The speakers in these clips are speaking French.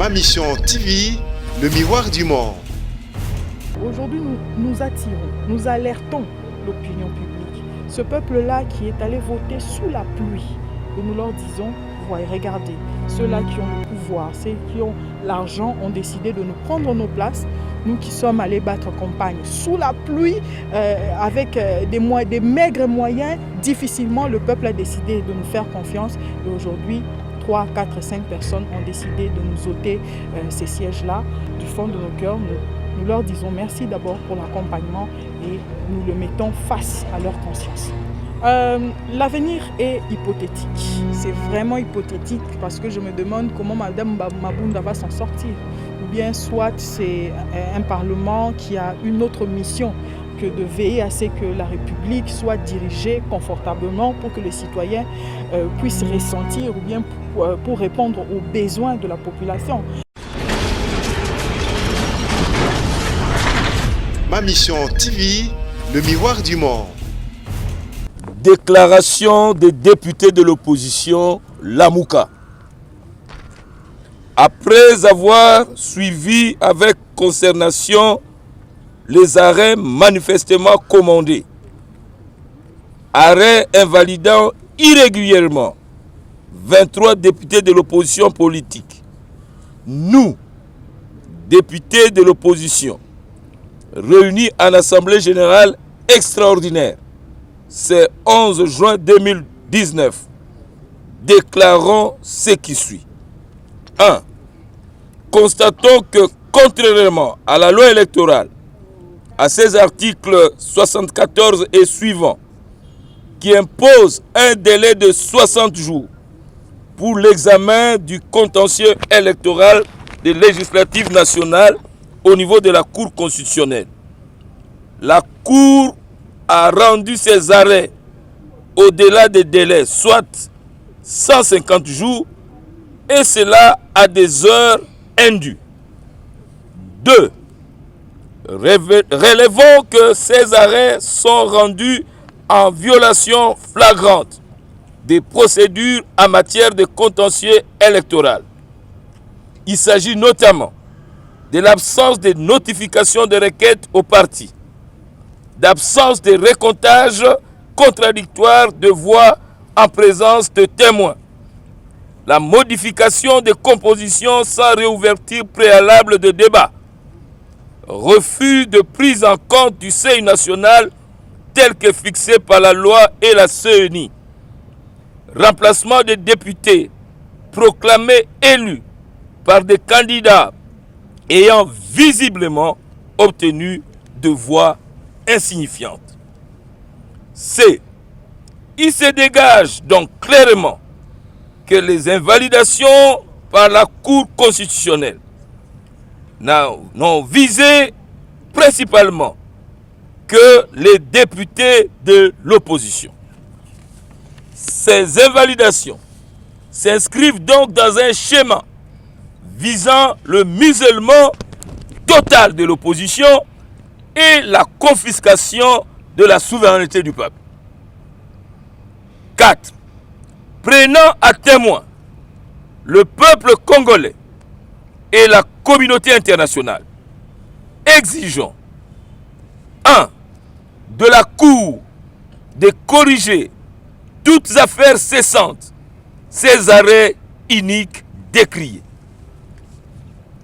Ma Mission TV, le miroir du monde. Aujourd'hui, nous attirons, nous alertons l'opinion publique. Ce peuple-là qui est allé voter sous la pluie. Et nous leur disons, voyez, regardez, ceux-là qui ont le pouvoir, ceux qui ont l'argent ont décidé de nous prendre nos places. Nous qui sommes allés battre campagne sous la pluie, avec des maigres moyens, difficilement le peuple a décidé de nous faire confiance. Et aujourd'hui, 3, 4, 5 personnes ont décidé de nous ôter ces sièges-là du fond de nos cœurs. Nous leur disons merci d'abord pour l'accompagnement et nous le mettons face à leur conscience. L'avenir est hypothétique. C'est vraiment hypothétique parce que je me demande comment Mme Mabunda va s'en sortir. Ou bien soit c'est un Parlement qui a une autre mission que de veiller à ce que la République soit dirigée confortablement pour que les citoyens puissent ressentir ou bien pour répondre aux besoins de la population. Ma Mission TV, le miroir du monde. Déclaration des députés de l'opposition, Lamouka. Après avoir suivi avec consternation les arrêts manifestement commandés, arrêts invalidant irrégulièrement 23 députés de l'opposition politique, nous, députés de l'opposition, réunis en Assemblée générale extraordinaire, c'est 11 juin 2019, déclarons ce qui suit. 1. Constatons que, contrairement à la loi électorale, à ses articles 74 et suivants, qui imposent un délai de 60 jours pour l'examen du contentieux électoral des législatives nationales au niveau de la Cour constitutionnelle, la Cour a rendu ses arrêts au-delà des délais, soit 150 jours, et cela à des heures indues. 2. Relevons que ces arrêts sont rendus en violation flagrante des procédures en matière de contentieux électoral. Il s'agit notamment de l'absence de notification de requête aux partis, d'absence de recomptage contradictoire de voix en présence de témoins, la modification des compositions sans réouverture préalable de débat, refus de prise en compte du seuil national tel que fixé par la loi et la CENI, remplacement des députés proclamés élus par des candidats ayant visiblement obtenu de voix insignifiantes. C. Il se dégage donc clairement que les invalidations par la Cour constitutionnelle n'ont visé principalement que les députés de l'opposition. Ces invalidations s'inscrivent donc dans un schéma visant le musellement total de l'opposition et la confiscation de la souveraineté du peuple. 4. Prenant à témoin le peuple congolais et la communauté internationale, exigeons 1. De la Cour de corriger toutes affaires cessantes, ces arrêts iniques décriés.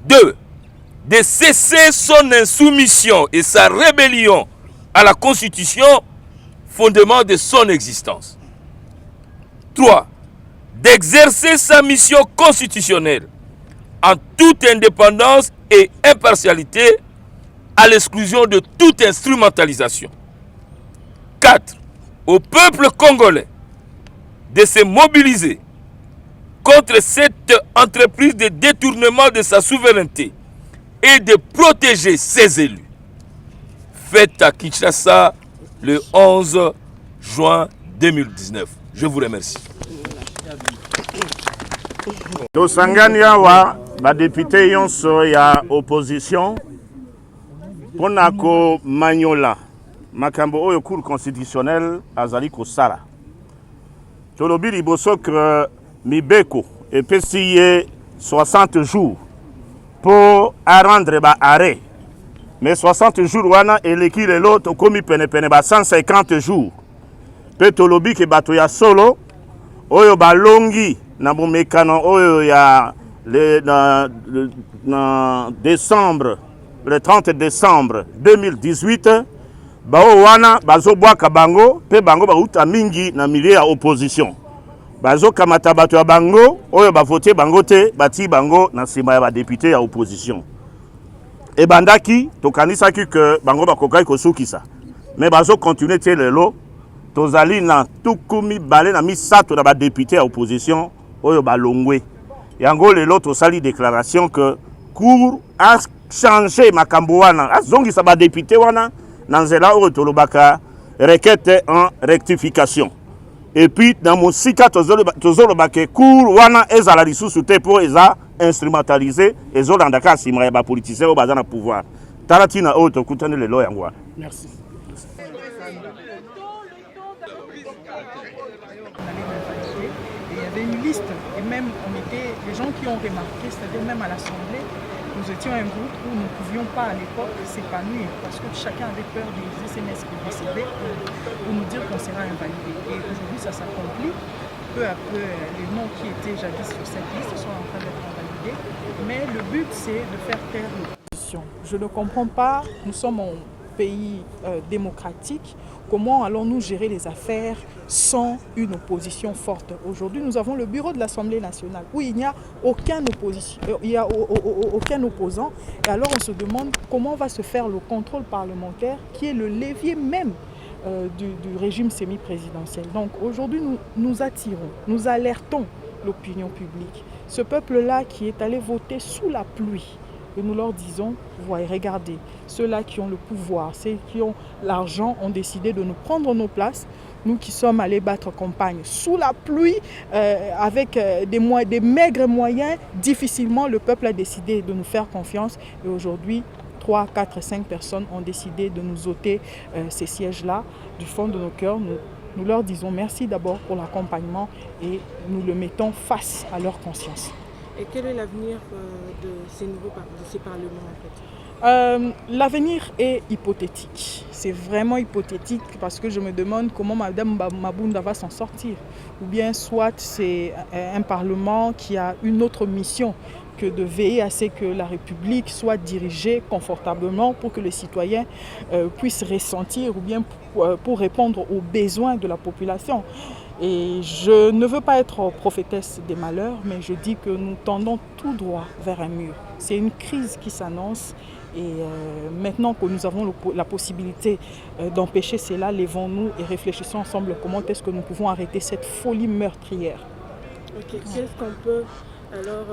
2. De cesser son insoumission et sa rébellion à la Constitution, fondement de son existence. 3. D'exercer sa mission constitutionnelle en toute indépendance et impartialité, à l'exclusion de toute instrumentalisation. 4. Au peuple congolais de se mobiliser contre cette entreprise de détournement de sa souveraineté et de protéger ses élus. Faites à Kinshasa le 11 juin 2019. Je vous remercie. Tosangani awa badepute yonso ya opposition pona ko manyola makambo oyo Cour constitutionnelle azali kosala. Tolobi liboso que Mibeko epesi ye 60 jours pour rendre arrêt. Mais 60 jours, wana eleki lelo tokomi pene 150 jours. Pe tolobi ke bato ya solo oyo balongi na bomekano oyo ya décembre, le 30 décembre 2018, bao wana bazo bwaka bango pe bango bauta mingi na milieu ya opposition. Bazo kamata bato ya bango oyo bavote bango te bati bango na sima ya ba député ya opposition. Et bandaki tokanisaki que bango bakokai kosukisa. Mais bazo continuer tie lelo tozali na tukumi balé na misato na ba député ya opposition oyo balongwe. Yango lelo tosali déclaration que cour a changé makambo wana azongisa ba député wana na nzela oyo tolobaka requête en rectification. Et puis dans mon sika tozolobaka cour wana ezala lisusu te pour eza instrumentalisé ezolandaka asima ya ba politicien oyo baza na pouvoir. Talatina oyo tokutani lelo yango. Merci. Il y avait une liste et même on était les gens qui ont remarqué, c'est-à-dire même à l'Assemblée, nous étions un groupe où nous ne pouvions pas à l'époque s'épanouir parce que chacun avait peur des SMS qu'il recevait pour nous dire qu'on sera invalidé. Et aujourd'hui ça s'accomplit. Peu à peu, les noms qui étaient jadis sur cette liste sont en train d'être invalidés. Mais le but c'est de faire taire l'opposition. Je ne comprends pas, nous sommes en pays démocratique, comment allons-nous gérer les affaires sans une opposition forte? Aujourd'hui, nous avons le bureau de l'Assemblée nationale où il n'y a aucun opposant. Et alors on se demande comment va se faire le contrôle parlementaire qui est le levier même du régime semi-présidentiel. Donc aujourd'hui, nous attirons, nous alertons l'opinion publique. Ce peuple-là qui est allé voter sous la pluie, et nous leur disons, voyez, regardez, ceux-là qui ont le pouvoir, ceux qui ont l'argent ont décidé de nous prendre nos places. Nous qui sommes allés battre campagne sous la pluie, avec des maigres moyens, difficilement le peuple a décidé de nous faire confiance. Et aujourd'hui, 3, 4, 5 personnes ont décidé de nous ôter ces sièges-là du fond de nos cœurs. Nous leur disons merci d'abord pour l'accompagnement et nous le mettons face à leur conscience. Et quel est l'avenir de ces parlements en fait? L'avenir est hypothétique. C'est vraiment hypothétique parce que je me demande comment Mme Mabunda va s'en sortir. Ou bien soit c'est un parlement qui a une autre mission que de veiller à ce que la République soit dirigée confortablement pour que les citoyens puissent ressentir ou bien pour répondre aux besoins de la population. Et je ne veux pas être prophétesse des malheurs, mais je dis que nous tendons tout droit vers un mur. C'est une crise qui s'annonce et maintenant que nous avons la possibilité d'empêcher cela, levons-nous et réfléchissons ensemble comment est-ce que nous pouvons arrêter cette folie meurtrière. Ok, qu'est-ce qu'on peut alors...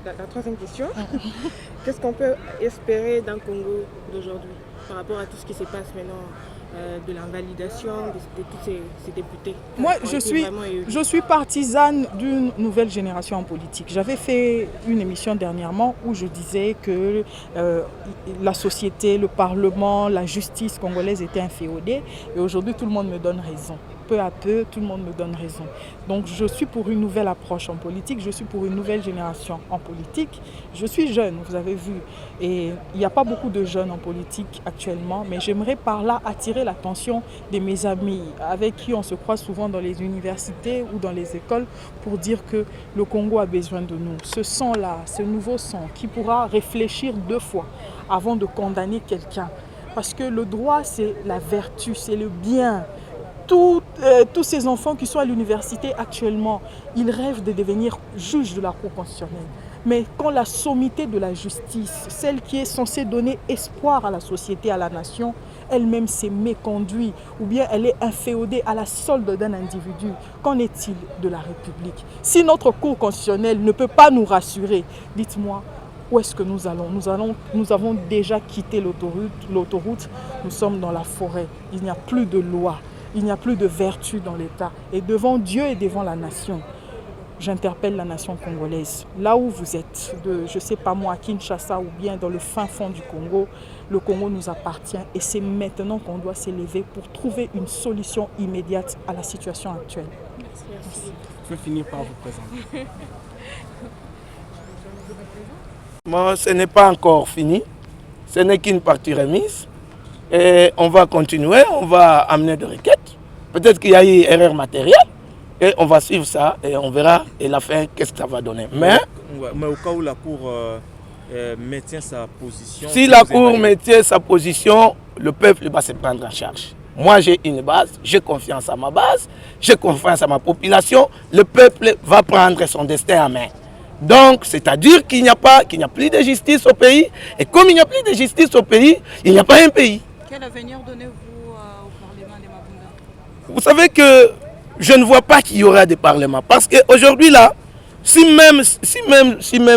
La troisième question, qu'est-ce qu'on peut espérer d'un Congo d'aujourd'hui par rapport à tout ce qui se passe maintenant, de l'invalidation de tous ces députés? Moi, je suis partisane d'une nouvelle génération en politique. J'avais fait une émission dernièrement où je disais que la société, le Parlement, la justice congolaise étaient inféodés et aujourd'hui tout le monde me donne raison. Peu à peu, tout le monde me donne raison. Donc je suis pour une nouvelle approche en politique, je suis pour une nouvelle génération en politique. Je suis jeune, vous avez vu, et il n'y a pas beaucoup de jeunes en politique actuellement, mais j'aimerais par là attirer l'attention de mes amis avec qui on se croise souvent dans les universités ou dans les écoles pour dire que le Congo a besoin de nous. Ce sang-là, ce nouveau sang qui pourra réfléchir 2 fois avant de condamner quelqu'un. Parce que le droit, c'est la vertu, c'est le bien. Tous ces enfants qui sont à l'université actuellement, ils rêvent de devenir juges de la Cour constitutionnelle. Mais quand la sommité de la justice, celle qui est censée donner espoir à la société, à la nation, elle-même s'est méconduite ou bien elle est inféodée à la solde d'un individu, qu'en est-il de la République? Si notre Cour constitutionnelle ne peut pas nous rassurer, dites-moi, où est-ce que nous allons? Nous avons déjà quitté l'autoroute, nous sommes dans la forêt, il n'y a plus de loi. Il n'y a plus de vertu dans l'État. Et devant Dieu et devant la nation, j'interpelle la nation congolaise. Là où vous êtes, je ne sais pas moi, à Kinshasa ou bien dans le fin fond du Congo, le Congo nous appartient et c'est maintenant qu'on doit s'élever pour trouver une solution immédiate à la situation actuelle. Merci. Je vais finir par vous présenter. Bon, ce n'est pas encore fini. Ce n'est qu'une partie remise. Et on va continuer, on va amener des requêtes. Peut-être qu'il y a eu erreur matérielle. Et on va suivre ça et on verra et la fin, qu'est-ce que ça va donner. Mais au cas où la Cour maintient sa position... Si la Cour maintient sa position, le peuple va se prendre en charge. Moi, j'ai une base, j'ai confiance à ma base, j'ai confiance à ma population. Le peuple va prendre son destin en main. Donc, c'est-à-dire qu'il n'y a plus de justice au pays. Et comme il n'y a plus de justice au pays, il n'y a pas un pays. Quel avenir donnez-vous au Parlement de Mabunda? Vous savez que je ne vois pas qu'il y aura des parlements. Parce qu'aujourd'hui, là, si même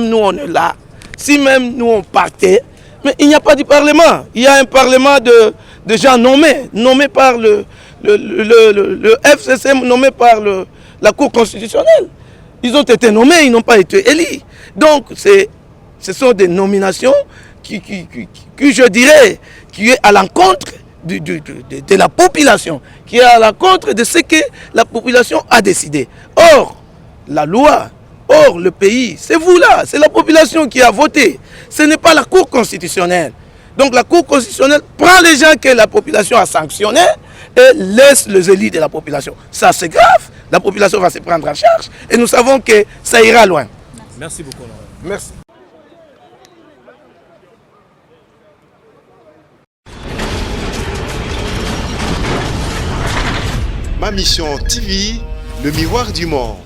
nous on est là, si même nous on partait, mais il n'y a pas de parlement. Il y a un parlement de gens nommés par le FCC, nommés par la Cour constitutionnelle. Ils ont été nommés, ils n'ont pas été élus. Donc, ce sont des nominations qui je dirais, qui est à l'encontre de la population, qui est à l'encontre de ce que la population a décidé. Or, la loi, or le pays, c'est vous là, c'est la population qui a voté. Ce n'est pas la Cour constitutionnelle. Donc la Cour constitutionnelle prend les gens que la population a sanctionnés et laisse les élus de la population. Ça c'est grave, la population va se prendre en charge et nous savons que ça ira loin. Merci beaucoup. Merci. Ma mission TV, le miroir du monde.